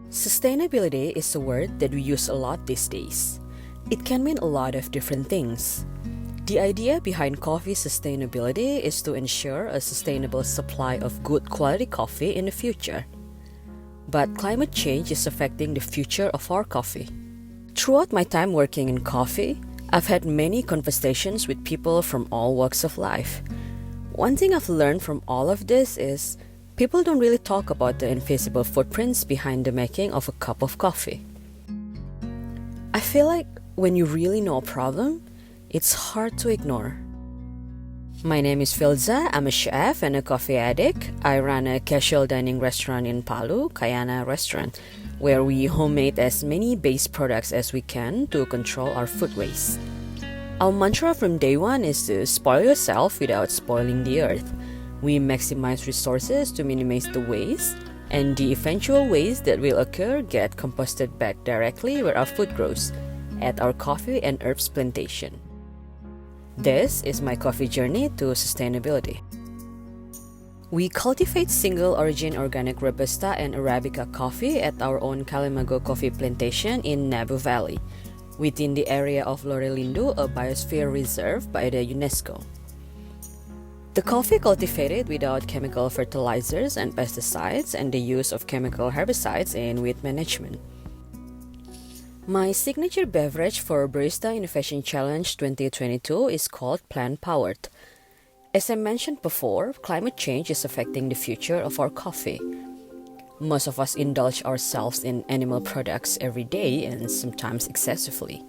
Sustainability is a word that we use a lot these days. It can mean a lot of different things. The idea behind coffee sustainability is to ensure a sustainable supply of good quality coffee in the future. But climate change is affecting the future of our coffee. Throughout my time working in coffee, I've had many conversations with people from all walks of life. One thing I've learned from all of this is people don't really talk about the invisible footprints behind the making of a cup of coffee. I feel like when you really know a problem, it's hard to ignore. My name is Fildzah. I'm a chef and a coffee addict. I run a casual dining restaurant in Palu, Kayana Restaurant, where we homemade as many base products as we can to control our food waste. Our mantra from day one is to spoil yourself without spoiling the earth. We maximize resources to minimize the waste, and the eventual waste that will occur get composted back directly where our food grows, at our coffee and herbs plantation. This is my coffee journey to sustainability. We cultivate single-origin organic Robusta and Arabica coffee at our own Kalimago coffee plantation in Nabu Valley, within the area of Lorelindu, a biosphere reserve by the UNESCO. The coffee cultivated without chemical fertilizers and pesticides and the use of chemical herbicides in weed management. My signature beverage for Barista Innovation Challenge 2022 is called plant-powered. As I mentioned before, climate change is affecting the future of our coffee. Most of us indulge ourselves in animal products every day and sometimes excessively.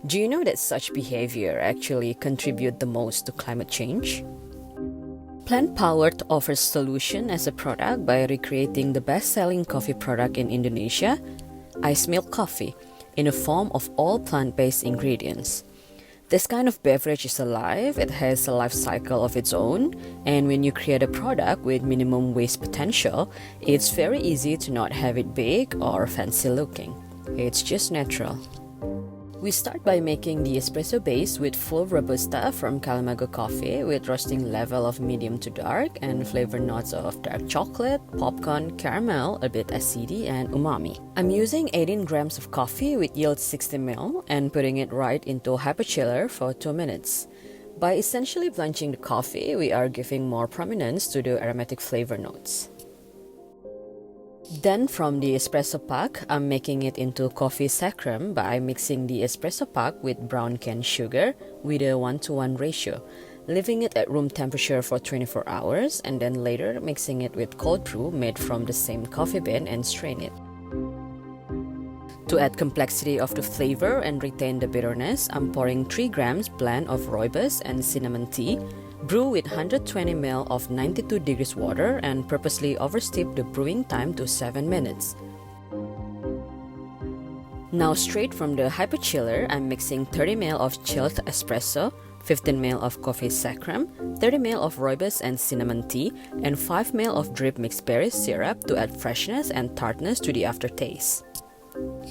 Do you know that such behavior actually contribute the most to climate change? Plant-powered offers solution as a product by recreating the best-selling coffee product in Indonesia, ice milk coffee, in a form of all plant-based ingredients. This kind of beverage is alive, it has a life cycle of its own, and when you create a product with minimum waste potential, it's very easy to not have it big or fancy looking. It's just natural. We start by making the espresso base with full Robusta from Kalimago coffee with roasting level of medium to dark and flavor notes of dark chocolate, popcorn, caramel, a bit acidy, and umami. I'm using 18 grams of coffee with yield 60 ml and putting it right into hyperchiller for 2 minutes. By essentially blanching the coffee, we are giving more prominence to the aromatic flavor notes. Then from the espresso pack, I'm making it into coffee saccharum by mixing the espresso pack with brown cane sugar with a 1:1 ratio, leaving it at room temperature for 24 hours and then later mixing it with cold brew made from the same coffee bean and strain it. To add complexity of the flavor and retain the bitterness, I'm pouring 3 grams blend of rooibos and cinnamon tea, brew with 120 ml of 92 degrees water and purposely oversteep the brewing time to 7 minutes. Now straight from the hyperchiller, I'm mixing 30 ml of chilled espresso, 15 ml of coffee saccharum, 30 ml of rooibos and cinnamon tea, and 5 ml of Dripp mixed berry syrup to add freshness and tartness to the aftertaste.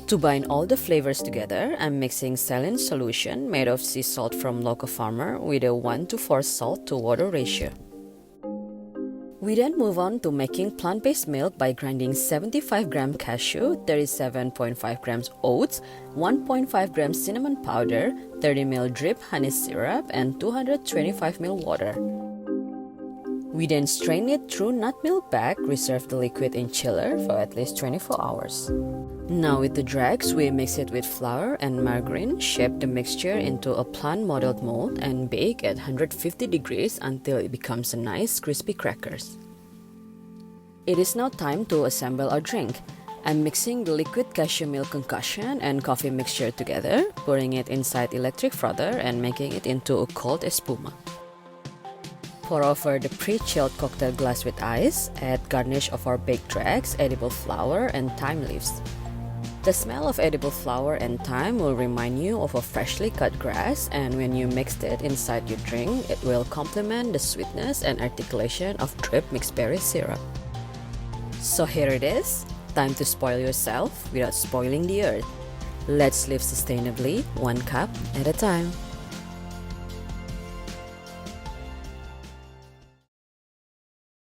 To bind all the flavors together, I'm mixing saline solution made of sea salt from local farmer with a 1:4 salt to water ratio. We then move on to making plant-based milk by grinding 75 grams cashew, 37.5 grams oats, 1.5 grams cinnamon powder, 30 ml Dripp honey syrup, and 225 ml water. We then strain it through nut milk bag, reserve the liquid in chiller for at least 24 hours. Now with the dregs, we mix it with flour and margarine, shape the mixture into a plant-modeled mold, and bake at 150 degrees until it becomes a nice crispy crackers. It is now time to assemble our drink. I'm mixing the liquid cashew milk concoction and coffee mixture together, pouring it inside electric frother and making it into a cold espuma. Pour over the pre-chilled cocktail glass with ice, add garnish of our baked dregs, edible flower, and thyme leaves. The smell of edible flower and thyme will remind you of a freshly cut grass, and when you mixed it inside your drink, it will complement the sweetness and articulation of Dripp mixed berry syrup. So here it is, time to spoil yourself without spoiling the earth. Let's live sustainably, one cup at a time.